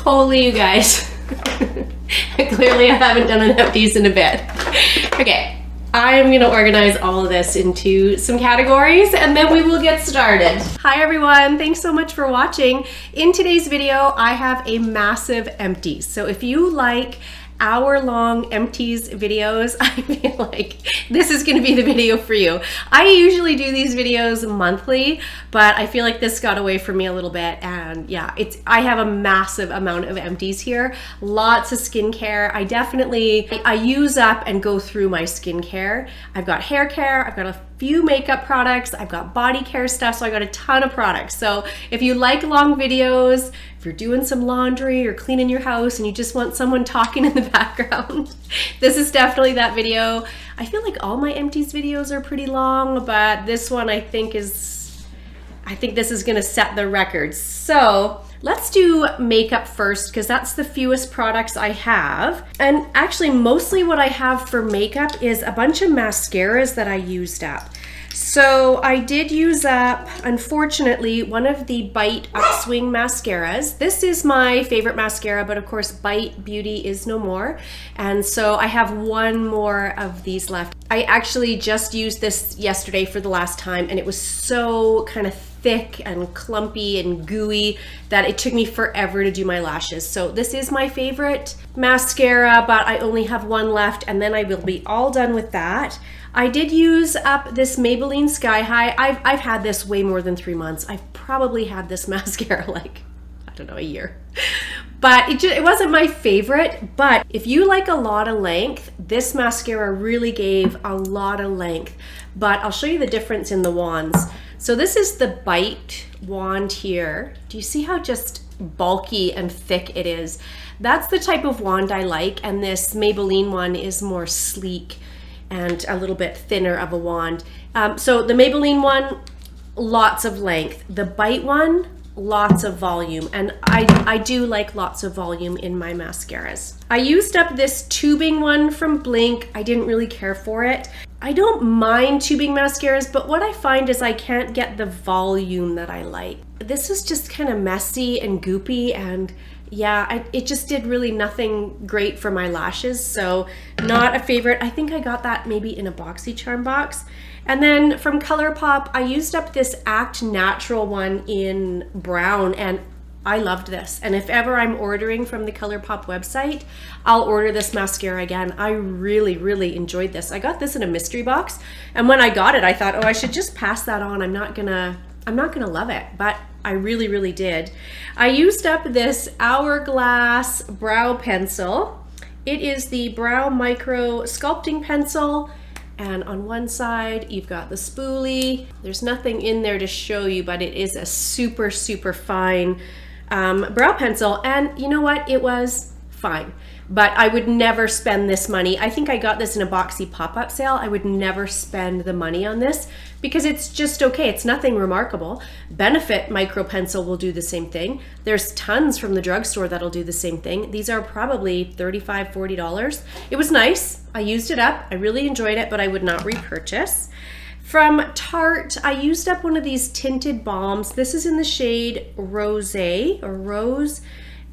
Holy you guys. Clearly I haven't done an Empties in a bit. Okay, I'm gonna organize all of this into some categories and then we will get started. Hi everyone, thanks so much for watching. In today's video, I have a massive Empties. So if you like hour-long Empties videos, I feel like this is going to be the video for you. I usually do these videos monthly, but I feel like this got away from me a little bit, and yeah, I have a massive amount of Empties here. Lots of skincare. I use up and go through my skincare. I've got hair care, I've got a few makeup products, I've got body care stuff, so I got a ton of products. So if you like long videos, if you're doing some laundry or cleaning your house and you just want someone talking in the background, this is definitely that video. I feel like all my Empties videos are pretty long, but this one I think this is gonna set the record. So let's do makeup first because that's the fewest products I have. And actually mostly what I have for makeup is a bunch of mascaras that I used up. So I did use up, unfortunately, one of the Bite Upswing mascaras. This is my favorite mascara, but of course Bite Beauty is no more. And so I have one more of these left. I actually just used this yesterday for the last time and it was so kind of thick and clumpy and gooey that it took me forever to do my lashes. So this is my favorite mascara, but I only have one left and then I will be all done with that. I did use up this Maybelline Sky High. I've had this way more than 3 months. I've probably had this mascara like, I don't know, a year. But it wasn't my favorite, but if you like a lot of length, this mascara really gave a lot of length. But I'll show you the difference in the wands. So this is the Bite wand here. Do you see how just bulky and thick it is? That's the type of wand I like, and this Maybelline one is more sleek and a little bit thinner of a wand. So the Maybelline one, lots of length. The Bite one, lots of volume, and I do like lots of volume in my mascaras. I used up this tubing one from Blink. I didn't really care for it. I don't mind tubing mascaras, but what I find is I can't get the volume that I like. This is just kind of messy and goopy, and yeah, it just did really nothing great for my lashes, so not a favorite. I think I got that maybe in a BoxyCharm box. And then from ColourPop, I used up this Act Natural one in brown, and I loved this. And if ever I'm ordering from the ColourPop website, I'll order this mascara again. I really, really enjoyed this. I got this in a mystery box, and when I got it, I thought, oh, I should just pass that on. I'm not gonna love it, but I really, really did. I used up this Hourglass brow pencil. It is the Brow Micro Sculpting Pencil. And on one side, you've got the spoolie. There's nothing in there to show you, but it is a super, super fine brow pencil. And you know what? It was fine. But I would never spend this money. I think I got this in a Boxy pop-up sale. I would never spend the money on this because it's just okay. It's nothing remarkable. Benefit Micro Pencil will do the same thing. There's tons from the drugstore that'll do the same thing. These are probably $35, $40. It was nice. I used it up. I really enjoyed it, but I would not repurchase. From Tarte, I used up one of these tinted balms. This is in the shade Rosé or Rose.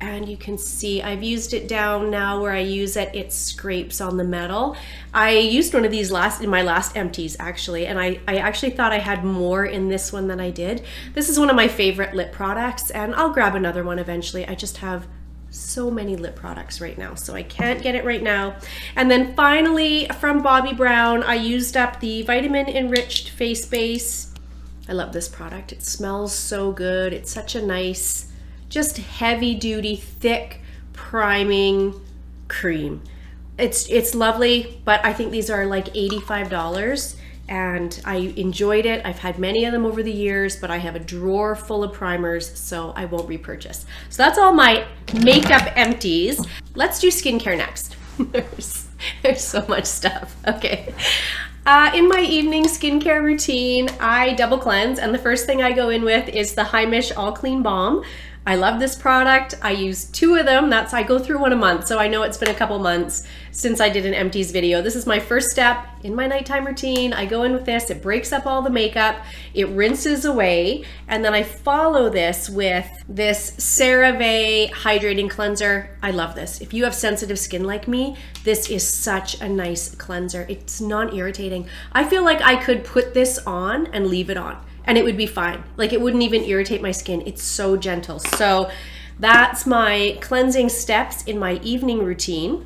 And you can see I've used it down now where I use it, it scrapes on the metal. I used one of these in my last Empties actually, and I actually thought I had more in this one than I did. This is one of my favorite lip products, and I'll grab another one eventually. I just have so many lip products right now, so I can't get it right now. And then finally from Bobbi Brown, I used up the Vitamin Enriched Face Base. I love this product. It smells so good. It's such a nice, just heavy duty, thick, priming cream. It's lovely, but I think these are like $85 and I enjoyed it. I've had many of them over the years, but I have a drawer full of primers, so I won't repurchase. So that's all my makeup Empties. Let's do skincare next. There's so much stuff. Okay. In my evening skincare routine, I double cleanse, and the first thing I go in with is the Mish All Clean Balm. I love this product. I use 2 of them. I go through one a month, so I know it's been a couple months since I did an Empties video. This is my first step in my nighttime routine. I go in with this, it breaks up all the makeup, it rinses away, and then I follow this with this CeraVe Hydrating Cleanser. I love this. If you have sensitive skin like me, this is such a nice cleanser. It's non-irritating. I feel like I could put this on and leave it on, and it would be fine. Like, it wouldn't even irritate my skin. It's so gentle. So that's my cleansing steps in my evening routine.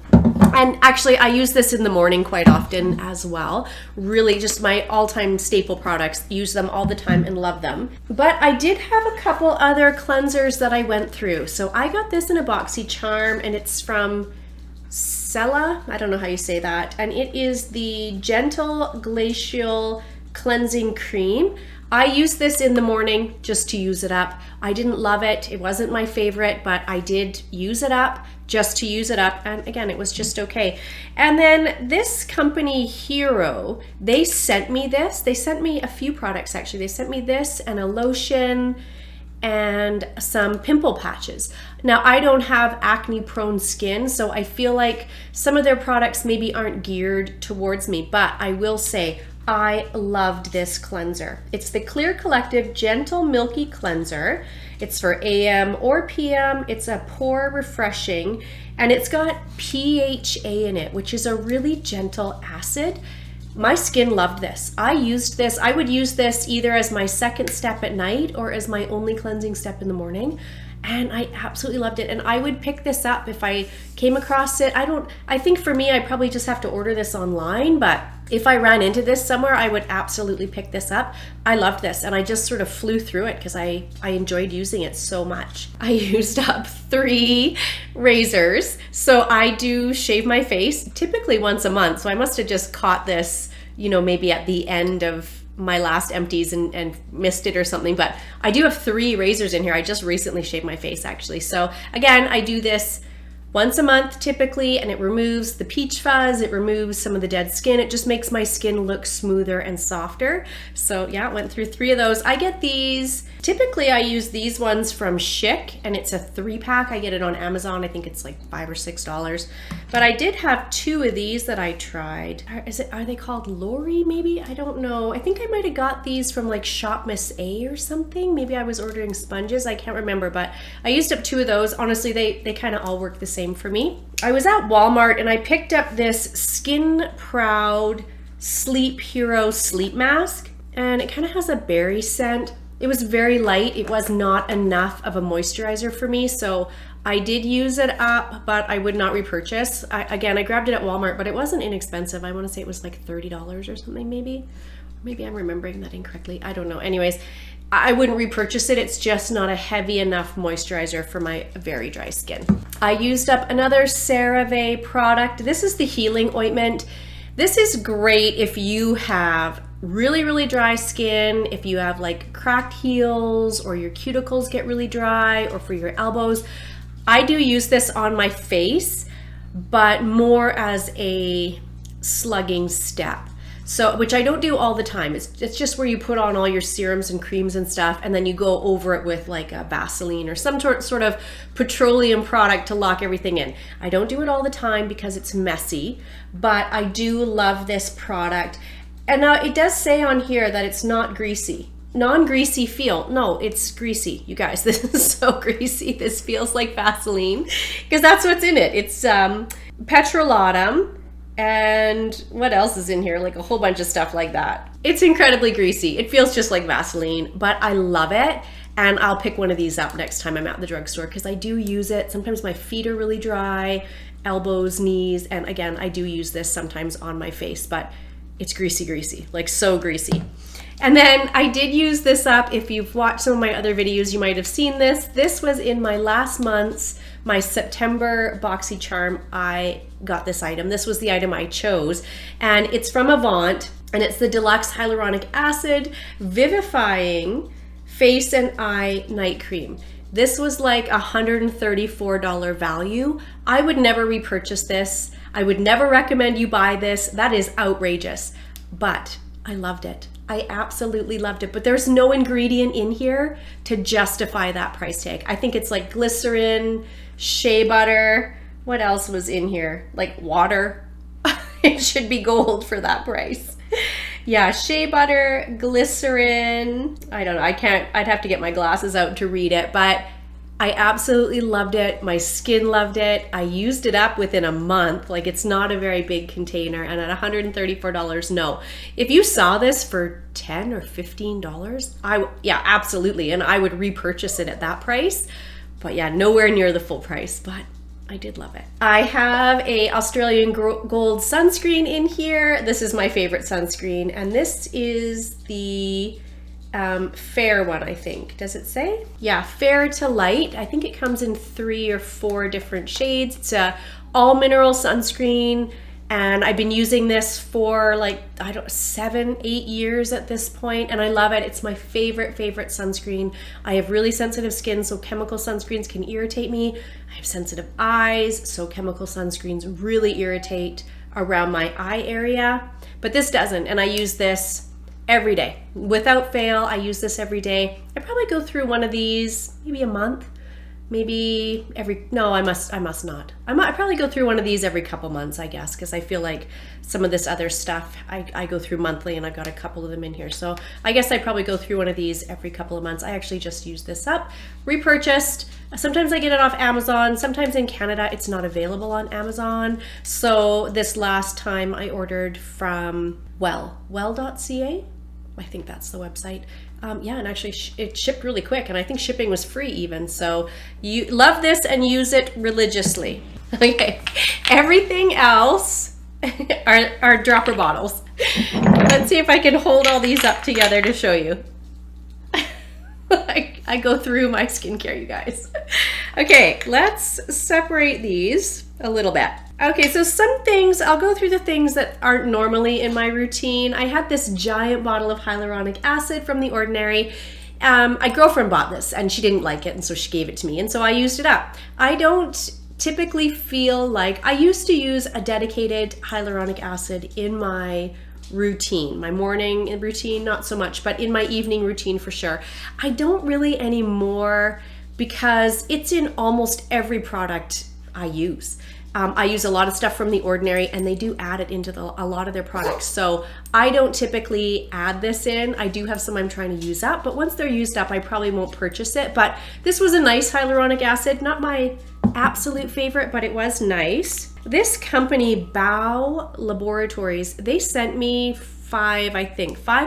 And actually, I use this in the morning quite often as well. Really just my all-time staple products. Use them all the time and love them. But I did have a couple other cleansers that I went through. So I got this in a BoxyCharm, and it's from Sella. I don't know how you say that. And it is the Gentle Glacial Cleansing Cream. I use this in the morning just to use it up. I didn't love it. It wasn't my favorite, but I did use it up just to use it up. And again, it was just okay. And then this company, Hero, they sent me this. They sent me a few products, actually. They sent me this and a lotion and some pimple patches. Now, I don't have acne prone skin, so I feel like some of their products maybe aren't geared towards me, but I will say, I loved this cleanser. It's the Clear Collective Gentle Milky Cleanser. It's for AM or PM. It's a pore refreshing, and it's got PHA in it, which is a really gentle acid. My skin loved this. I used this. I would use this either as my second step at night or as my only cleansing step in the morning. And I absolutely loved it. And I would pick this up if I came across it. I think for me, I probably just have to order this online, but if I ran into this somewhere, I would absolutely pick this up. I loved this, and I just sort of flew through it because I enjoyed using it so much. I used up 3 razors. So I do shave my face typically once a month. So I must have just caught this, you know, maybe at the end of my last Empties and missed it or something, but I do have 3 razors in here. I just recently shaved my face, actually. So again, I do this once a month typically, and it removes the peach fuzz, it removes some of the dead skin, it just makes my skin look smoother and softer. So yeah, went through 3 of those. I get these, typically I use these ones from Schick, and it's a 3-pack. I get it on Amazon. I think it's like $5 or $6. But I did have 2 of these that I tried. Are they called Lori maybe? I don't know. I think I might have got these from like Shop Miss A or something. Maybe I was ordering sponges. I can't remember, but I used up 2 of those. Honestly, they kind of all work the same for me. I was at Walmart and I picked up this Skin Proud Sleep Hero Sleep Mask, and it kind of has a berry scent. It was very light. It was not enough of a moisturizer for me, so I did use it up, but I would not repurchase. Again, I grabbed it at Walmart, but it wasn't inexpensive. I want to say it was like $30 or something maybe. Maybe I'm remembering that incorrectly. I don't know. Anyways, I wouldn't repurchase it. It's just not a heavy enough moisturizer for my very dry skin. I used up another CeraVe product. This is the Healing Ointment. This is great if you have really, really dry skin, if you have like cracked heels or your cuticles get really dry, or for your elbows. I do use this on my face, but more as a slugging step. So, which I don't do all the time. It's just where you put on all your serums and creams and stuff, and then you go over it with like a Vaseline or some sort of petroleum product to lock everything in. I don't do it all the time because it's messy, but I do love this product. And now it does say on here that it's not greasy. Non-greasy feel. No, it's greasy. You guys, this is so greasy. This feels like Vaseline because that's what's in it. It's petrolatum. And what else is in here? Like a whole bunch of stuff like that. It's incredibly greasy. It feels just like Vaseline, but I love it. And I'll pick one of these up next time I'm at the drugstore because I do use it. Sometimes my feet are really dry, elbows, knees. And again, I do use this sometimes on my face, but it's greasy, like so greasy. And then I did use this up. If you've watched some of my other videos, you might have seen this. This was in my last month's, my September BoxyCharm. I got this item. This was the item I chose, and it's from Avant, and it's the Deluxe Hyaluronic Acid Vivifying Face and Eye Night Cream. This was like $134 value. I would never repurchase this. I would never recommend you buy this. That is outrageous, but I loved it. I absolutely loved it, but there's no ingredient in here to justify that price tag. I think it's like glycerin, shea butter. What else was in here? Like water. It should be gold for that price. Yeah, shea butter, glycerin. I don't know. I'd have to get my glasses out to read it, but I absolutely loved it. My skin loved it. I used it up within a month. Like, it's not a very big container, and at $134, no. If you saw this for $10 or $15, yeah, absolutely. And I would repurchase it at that price. But yeah, nowhere near the full price, but I did love it. I have a Australian Gold sunscreen in here. This is my favorite sunscreen, and this is the fair one, I think. Does it say? Yeah, fair to light. I think it comes in 3 or 4 different shades. It's a all mineral sunscreen, and I've been using this for like, 7, 8 years at this point, and I love it. It's my favorite sunscreen. I have really sensitive skin, so chemical sunscreens can irritate me. I have sensitive eyes, so chemical sunscreens really irritate around my eye area, but this doesn't, and I use this every day. Without fail, I use this every day. I probably go through one of these maybe a month, maybe I must not. I probably go through one of these every couple months, I guess, because I feel like some of this other stuff I go through monthly, and I've got a couple of them in here. So I guess I probably go through one of these every couple of months. I actually just used this up, repurchased. Sometimes I get it off Amazon. Sometimes in Canada, it's not available on Amazon. So this last time I ordered from well.ca. I think that's the website. Yeah, and actually it shipped really quick, and I think shipping was free even. So you love this and use it religiously. Okay, everything else are dropper bottles. Let's see if I can hold all these up together to show you. I go through my skincare, you guys. Okay, let's separate these a little bit. Okay, so some things, I'll go through the things that aren't normally in my routine. I had this giant bottle of hyaluronic acid from The Ordinary. My girlfriend bought this and she didn't like it, and so she gave it to me, and so I used it up. I don't typically feel like, I used to use a dedicated hyaluronic acid in my routine, my morning routine, not so much, but in my evening routine for sure. I don't really anymore because it's in almost every product I use. I use a lot of stuff from The Ordinary, and they do add it into a lot of their products. So I don't typically add this in. I do have some I'm trying to use up, but once they're used up, I probably won't purchase it. But this was a nice hyaluronic acid, not my absolute favorite, but it was nice. This company, Bow Laboratories, they sent me 5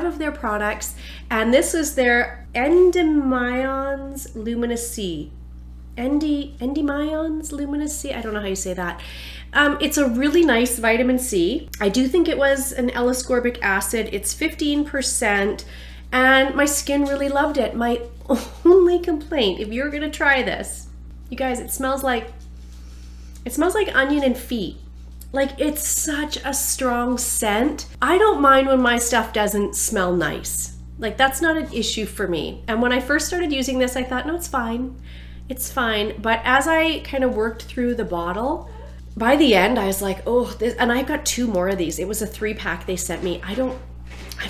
of their products, and this is their Endymion's Luminous C. Endymion's Luminous C, I don't know how you say that. It's a really nice vitamin C. I do think it was an L-ascorbic acid. It's 15%, and my skin really loved it. My only complaint, if you're gonna try this, you guys, it smells like onion and feet. Like, it's such a strong scent. I don't mind when my stuff doesn't smell nice. Like, that's not an issue for me. And when I first started using this, I thought, no, it's fine. It's fine. But as I kind of worked through the bottle, by the end, I was like, oh, this, and I got 2 more of these. It was a 3-pack they sent me. I don't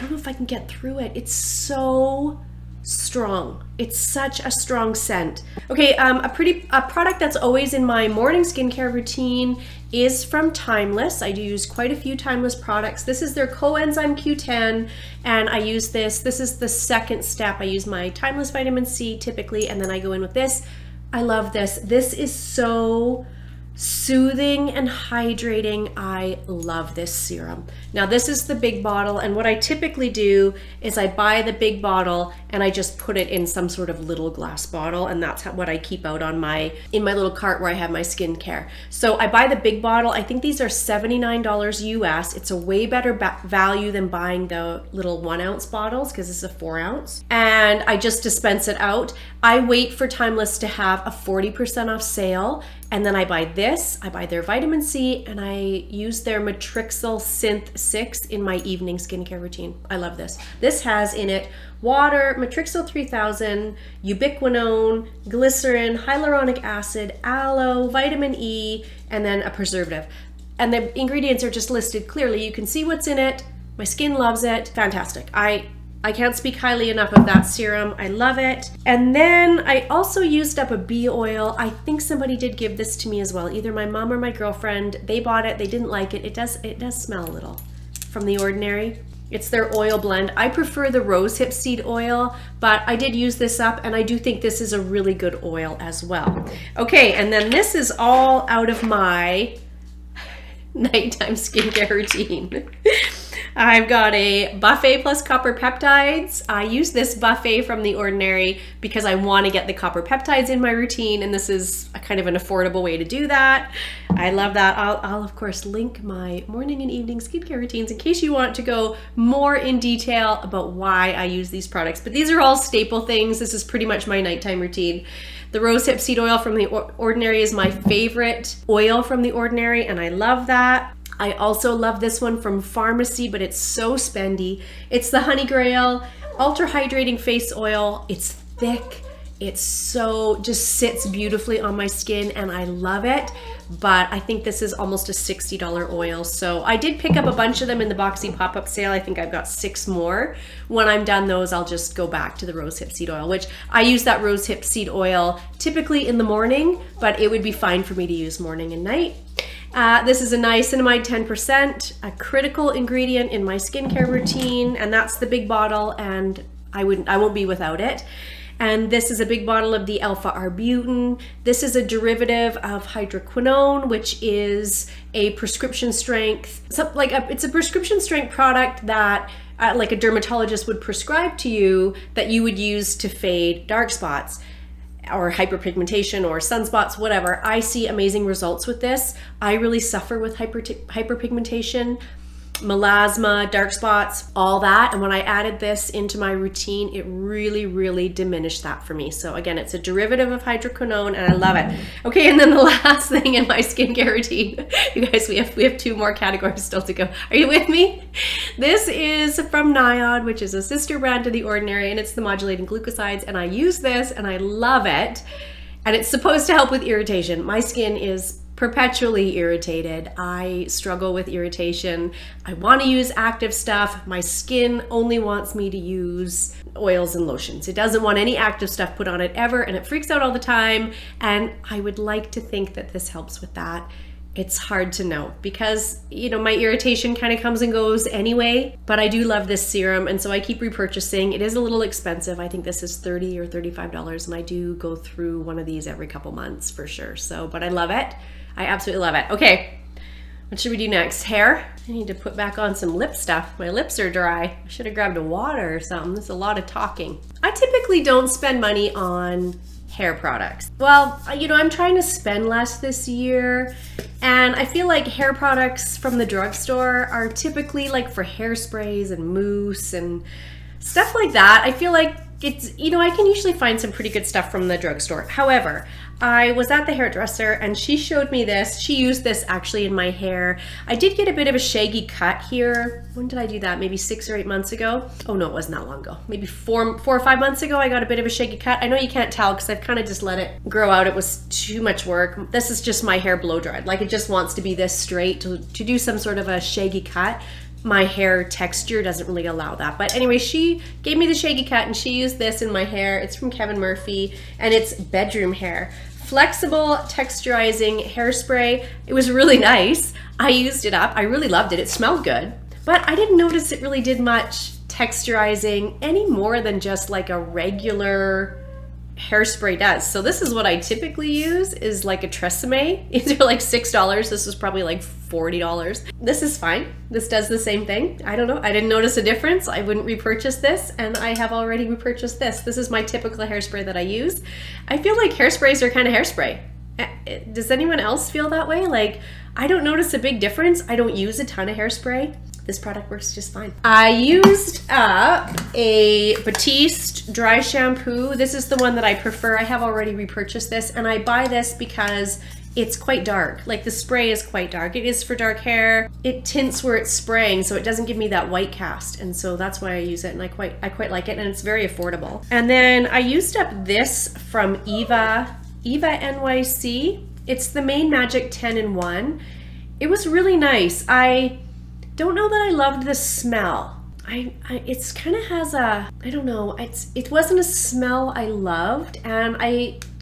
know if I can get through it. It's so strong. It's such a strong scent. Okay, a product that's always in my morning skincare routine is from Timeless. I do use quite a few Timeless products. This is their coenzyme Q10, and I use this. This is the second step. I use my Timeless vitamin C typically, and then I go in with this. I love this. This is so soothing and hydrating. I love this serum. Now this is the big bottle, and what I typically do is I buy the big bottle and I just put it in some sort of little glass bottle, and that's what I keep out on in my little cart where I have my skincare. So I buy the big bottle. I think these are $79 US. It's a way better value than buying the little 1 ounce bottles, because this is a 4 ounce, and I just dispense it out. I wait for Timeless to have a 40% off sale, and then I buy this, I buy their vitamin C, and I use their Matrixyl Synth 6 in my evening skincare routine. I love this. This has in it water, Matrixyl 3000, ubiquinone, glycerin, hyaluronic acid, aloe, vitamin E, and then a preservative. And the ingredients are just listed clearly. You can see what's in it. My skin loves it. Fantastic. I I can't speak highly enough of that serum. I love it. And then I also used up a bee oil. I think somebody did give this to me as well. Either my mom or my girlfriend. They bought it. They didn't like it. It does smell a little from The Ordinary. It's their oil blend. I prefer the rosehip seed oil, but I did use this up, and I do think this is a really good oil as well. Okay, and then this is all out of my nighttime skincare routine. I've got a Buffet plus copper peptides. I use this Buffet from The Ordinary because I want to get the copper peptides in my routine, and this is a kind of an affordable way to do that. I love that. I'll of course link my morning and evening skincare routines in case you want to go more in detail about why I use these products. But these are all staple things. This is pretty much my nighttime routine. The rosehip seed oil from The Ordinary is my favorite oil from The Ordinary, and I love that. I also love this one from Pharmacy, but it's so spendy. It's the Honey Grail Ultra Hydrating Face Oil. It's thick. It's so, just sits beautifully on my skin, and I love it. But I think this is almost a $60 oil. So I did pick up a bunch of them in the Boxy pop-up sale. I think I've got 6 more. When I'm done those, I'll just go back to the rosehip seed oil, which I use that rosehip seed oil typically in the morning, but it would be fine for me to use morning and night. This is a niacinamide 10%, a critical ingredient in my skincare routine, and that's the big bottle, and I won't be without it. And this is a big bottle of the alpha-arbutin. This is a derivative of hydroquinone, which is a prescription strength, it's a prescription strength product that like a dermatologist would prescribe to you that you would use to fade dark spots or hyperpigmentation or sunspots, whatever. I see amazing results with this. I really suffer with hyperpigmentation, melasma, dark spots, all that. And when I added this into my routine, it really, really diminished that for me. So again, it's a derivative of hydroquinone, and I love it. Okay, and then the last thing in my skincare routine, you guys, we have 2 more categories still to go. Are you with me? This is from Niod, which is a sister brand to The Ordinary, and it's the modulating glucosides, and I use this and I love it. And it's supposed to help with irritation. My skin is perpetually irritated. I struggle with irritation. I want to use active stuff. My skin only wants me to use oils and lotions. It doesn't want any active stuff put on it ever, and it freaks out all the time. And I would like to think that this helps with that. It's hard to know because, you know, my irritation kind of comes and goes anyway, but I do love this serum, and so I keep repurchasing. It is a little expensive. I think this is $30 or $35, and I do go through one of these every couple months for sure. So, but I love it. I absolutely love it. Okay, what should we do next? Hair? I need to put back on some lip stuff. My lips are dry. I should have grabbed a water or something. There's a lot of talking. I typically don't spend money on hair products. Well, you know, I'm trying to spend less this year, and I feel like hair products from the drugstore are typically like for hairsprays and mousse and stuff like that. I feel like it's, you know, I can usually find some pretty good stuff from the drugstore. However, I was at the hairdresser and she showed me this. She used this actually in my hair. I did get a bit of a shaggy cut here. When did I do that? Maybe 6 or 8 months ago. Oh no, it wasn't that long ago. Maybe four or 5 months ago, I got a bit of a shaggy cut. I know you can't tell because I've kind of just let it grow out. It was too much work. This is just my hair blow dried. Like, it just wants to be this straight. To do some sort of a shaggy cut, my hair texture doesn't really allow that. But anyway, she gave me the shaggy cut and she used this in my hair. It's from Kevin Murphy and it's bedroom hair. Flexible texturizing hairspray. It was really nice. I used it up. I really loved it. It smelled good, but I didn't notice it really did much texturizing any more than just like a regular hairspray does. So this is what I typically use, is like a Tresemme. These are like $6. This was probably like $40. This is fine. This does the same thing. I don't know. I didn't notice a difference. I wouldn't repurchase this, and I have already repurchased this. This is my typical hairspray that I use. I feel like hairsprays are kind of hairspray. Does anyone else feel that way? Like, I don't notice a big difference. I don't use a ton of hairspray. This product works just fine. I used up a Batiste dry shampoo. This is the one that I prefer. I have already repurchased this, and I buy this because it's quite dark. Like, the spray is quite dark. It is for dark hair. It tints where it's spraying, so it doesn't give me that white cast, and so that's why I use it, and I quite like it, and it's very affordable. And then I used up this from Eva NYC. It's the Main Magic 10-in-1. It was really nice. I don't know that I loved the smell. it's kind of has a, I don't know, it wasn't a smell I loved, and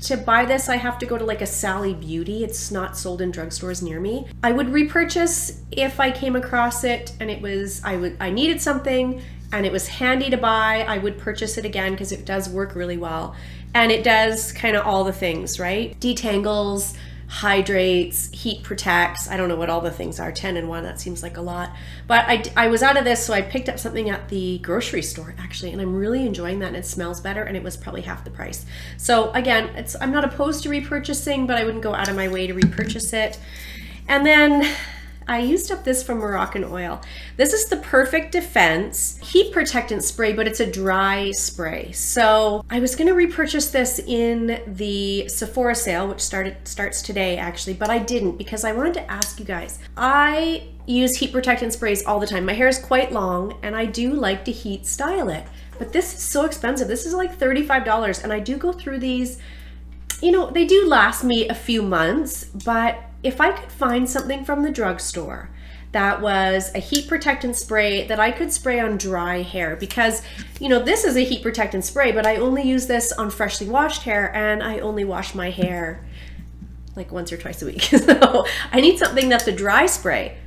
to buy this I have to go to like a Sally Beauty. It's not sold in drugstores near me. I would repurchase if I came across it and it was, I needed something and it was handy to buy. I would purchase it again because it does work really well, and it does kind of all the things, right? Detangles, hydrates, heat protects. I don't know what all the things are, 10 in 1, that seems like a lot. But I was out of this, so I picked up something at the grocery store actually, and I'm really enjoying that, and it smells better, and it was probably half the price. So again, I'm not opposed to repurchasing, but I wouldn't go out of my way to repurchase it. And then I used up this from Moroccan Oil. This is the Perfect Defense Heat Protectant Spray, but it's a dry spray. So I was gonna repurchase this in the Sephora sale, which starts today actually, but I didn't because I wanted to ask you guys. I use heat protectant sprays all the time. My hair is quite long and I do like to heat style it, but this is so expensive. This is like $35, and I do go through these, you know, they do last me a few months, but if I could find something from the drugstore that was a heat protectant spray that I could spray on dry hair, because, you know, this is a heat protectant spray, but I only use this on freshly washed hair, and I only wash my hair like once or twice a week. So I need something that's a dry spray.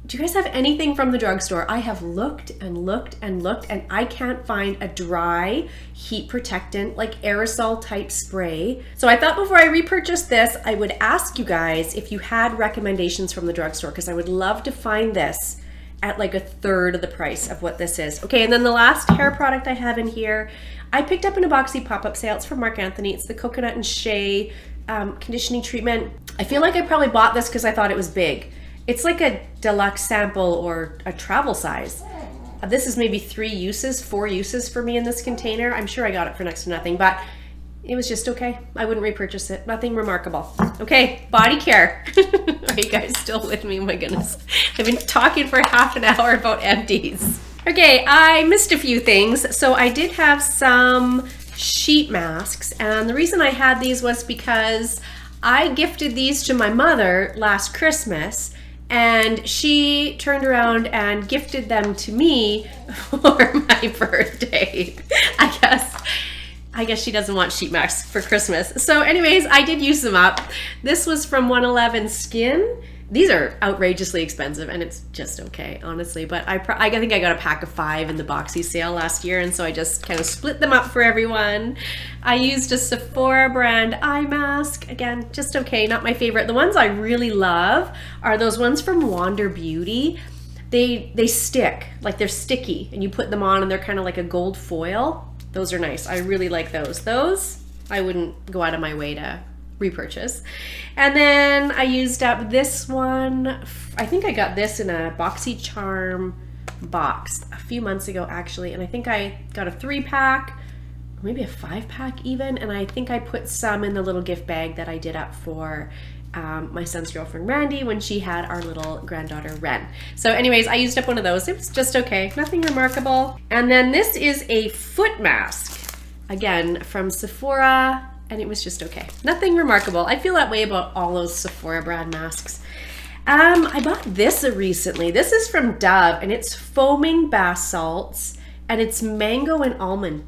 Do you guys have anything from the drugstore? I have looked and looked and looked, and I can't find a dry heat protectant, like aerosol type spray. So I thought before I repurchased this, I would ask you guys if you had recommendations from the drugstore, because I would love to find this at like a third of the price of what this is. Okay, and then the last hair product I have in here, I picked up in a Boxy pop-up sale. It's from Marc Anthony. It's the Coconut and Shea conditioning treatment. I feel like I probably bought this because I thought it was big. It's like a deluxe sample or a travel size. This is maybe 4 uses for me in this container. I'm sure I got it for next to nothing, but it was just okay. I wouldn't repurchase it. Nothing remarkable. Okay, body care. Are you guys still with me? Oh my goodness. I've been talking for half an hour about Empties. Okay, I missed a few things. So I did have some sheet masks, and the reason I had these was because I gifted these to my mother last Christmas, and she turned around and gifted them to me for my birthday. I guess she doesn't want sheet masks for Christmas. So anyways, I did use them up. This was from 111 Skin. These are outrageously expensive, and it's just okay, honestly. But I think I got a pack of 5 in the Boxy sale last year, and so I just kind of split them up for everyone. I used a Sephora brand eye mask. Again, just okay, not my favorite. The ones I really love are those ones from Wander Beauty. They stick, like they're sticky, and you put them on and they're kind of like a gold foil. Those are nice. I really like those. Those I wouldn't go out of my way to repurchase. And then I used up this one. I think I got this in a BoxyCharm box a few months ago actually, and I think I got a 3-pack, maybe a 5-pack even, and I think I put some in the little gift bag that I did up for my son's girlfriend Randy when she had our little granddaughter Ren. So anyways, I used up one of those. It was just okay, nothing remarkable. And then this is a foot mask, again from Sephora, and it was just okay. Nothing remarkable. I feel that way about all those Sephora brand masks. I bought this recently. This is from Dove, and it's foaming bath salts, and it's mango and almond.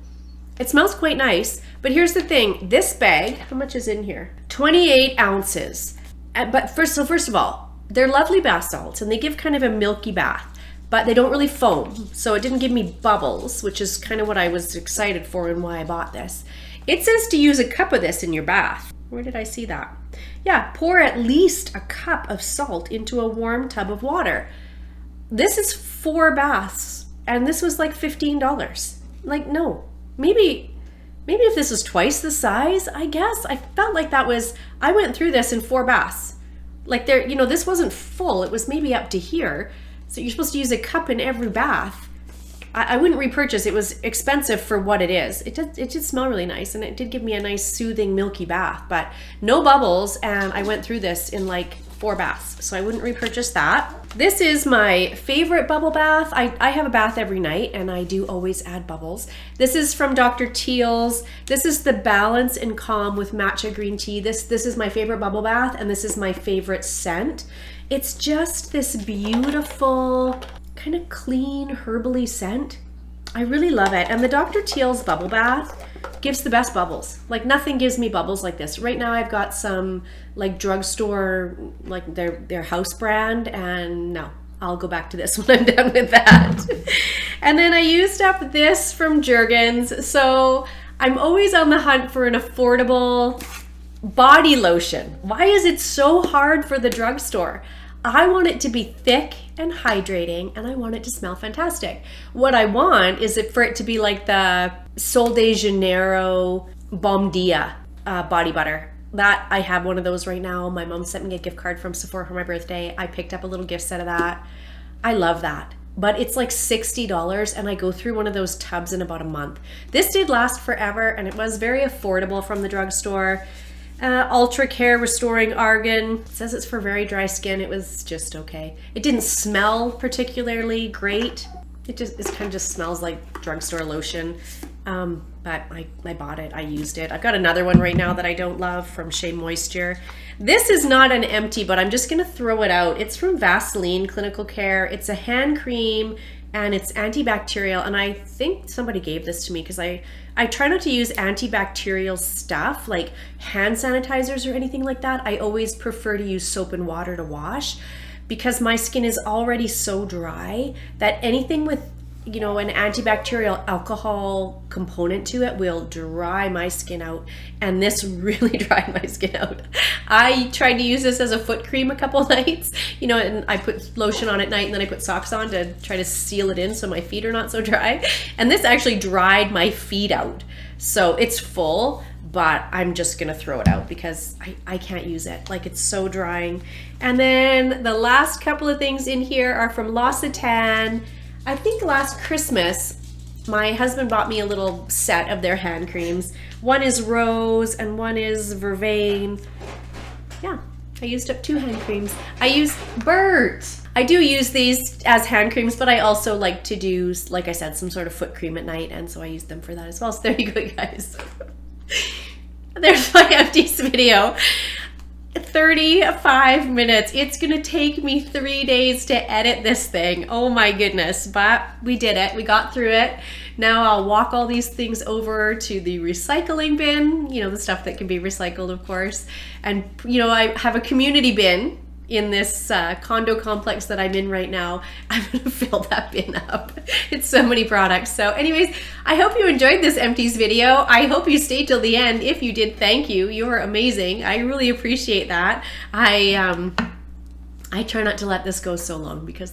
It smells quite nice, but here's the thing. This bag, how much is in here? 28 ounces. But first of all, they're lovely bath salts, and they give kind of a milky bath, but they don't really foam. So it didn't give me bubbles, which is kind of what I was excited for and why I bought this. It says to use a cup of this in your bath. Where did I see that? Yeah, pour at least a cup of salt into a warm tub of water. This is 4 baths, and this was like $15. Like, no, maybe if this was twice the size, I guess. I felt like I went through this in 4 baths. Like there, you know, this wasn't full. It was maybe up to here. So you're supposed to use a cup in every bath. I wouldn't repurchase. It was expensive for what it is. It did smell really nice, and it did give me a nice soothing milky bath, but no bubbles, and I went through this in like 4 baths, so I wouldn't repurchase that. This is my favorite bubble bath. I have a bath every night, and I do always add bubbles. This is from Dr. Teal's. This is the Balance and Calm with matcha green tea. This is my favorite bubble bath, and this is my favorite scent. It's just this beautiful kind of clean, herbally scent. I really love it. And the Dr. Teal's Bubble Bath gives the best bubbles. Like nothing gives me bubbles like this. Right now I've got some like drugstore, like their house brand, and no, I'll go back to this when I'm done with that. And then I used up this from Jergens. So I'm always on the hunt for an affordable body lotion. Why is it so hard for the drugstore? I want it to be thick and hydrating, and I want it to smell fantastic. What I want is for it to be like the Sol de Janeiro Balm Dia body butter. That I have one of those right now. My mom sent me a gift card from Sephora for my birthday. I picked up a little gift set of that. I love that. But it's like $60, and I go through one of those tubs in about a month. This did last forever, and it was very affordable from the drugstore. Ultra Care Restoring Argan. It says it's for very dry skin. It was just okay. It didn't smell particularly great. It kind of just smells like drugstore lotion. But I bought it. I used it. I've got another one right now that I don't love from Shea Moisture. This is not an empty, but I'm just going to throw it out. It's from Vaseline Clinical Care. It's a hand cream, and it's antibacterial. And I think somebody gave this to me because I try not to use antibacterial stuff like hand sanitizers or anything like that. I always prefer to use soap and water to wash because my skin is already so dry that anything with, you know, an antibacterial alcohol component to it will dry my skin out. And this really dried my skin out. I tried to use this as a foot cream a couple nights, you know, and I put lotion on at night and then I put socks on to try to seal it in so my feet are not so dry. And this actually dried my feet out. So it's full, but I'm just gonna throw it out because I can't use it. Like, it's so drying. And then the last couple of things in here are from L'Occitane. I think last Christmas, my husband bought me a little set of their hand creams. One is rose and one is vervain. Yeah, I used up 2 hand creams. I use Bert. I do use these as hand creams, but I also like to do, like I said, some sort of foot cream at night, and so I use them for that as well. So there you go, guys. There's my Empties video. 35 minutes. It's gonna take me 3 days to edit this thing. Oh my goodness, but we did it. We got through it. Now I'll walk all these things over to the recycling bin, you know, the stuff that can be recycled, of course. And, you know, I have a community bin in this condo complex that I'm in right now. I'm gonna fill that bin up. It's so many products. So anyways, I hope you enjoyed this Empties video. I hope you stayed till the end. If you did, thank you. You're amazing. I really appreciate that. I try not to let this go so long because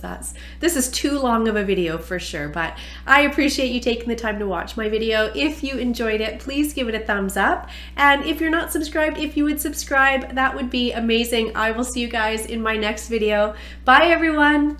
this is too long of a video for sure, but I appreciate you taking the time to watch my video. If you enjoyed it, please give it a thumbs up. And if you're not subscribed, if you would subscribe, that would be amazing. I will see you guys in my next video. Bye everyone.